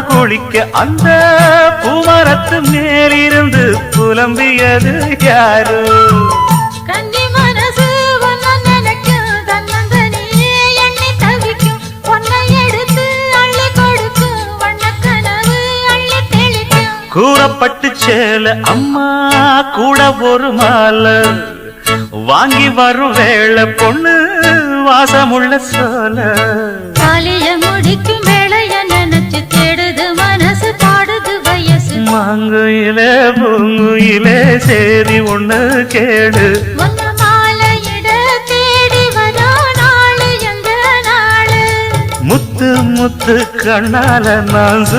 குளிக்க அந்த பூமரத்து மேலிருந்து புலம்பியது யாரு? கன்னி மனசு ஒன்ன நினைக்கும், தன்னந்தனியே எண்ணி தவிக்கும், பொன்னை எடுத்து அள்ளி கொடுக்கும், வண்ணக்கனவு அள்ளி தெளிக்கும். கூறப்பட்டு சேல அம்மா கூட ஒரு மாலை வாங்கி வரும் வேளை பொண்ணு வாசமுள்ள சோல. காலிய முடிக்கும் வேளைய நினைச்சு தேடுது மனசு, பாடுது வயசு. மாங்குயிலே பூங்குயிலே சேரி ஒண்ணு கேடு, ஒன்ன மாலையிட தேடி வரா நாளு எங்க நாளு. முத்து முத்து கண்ணால நான்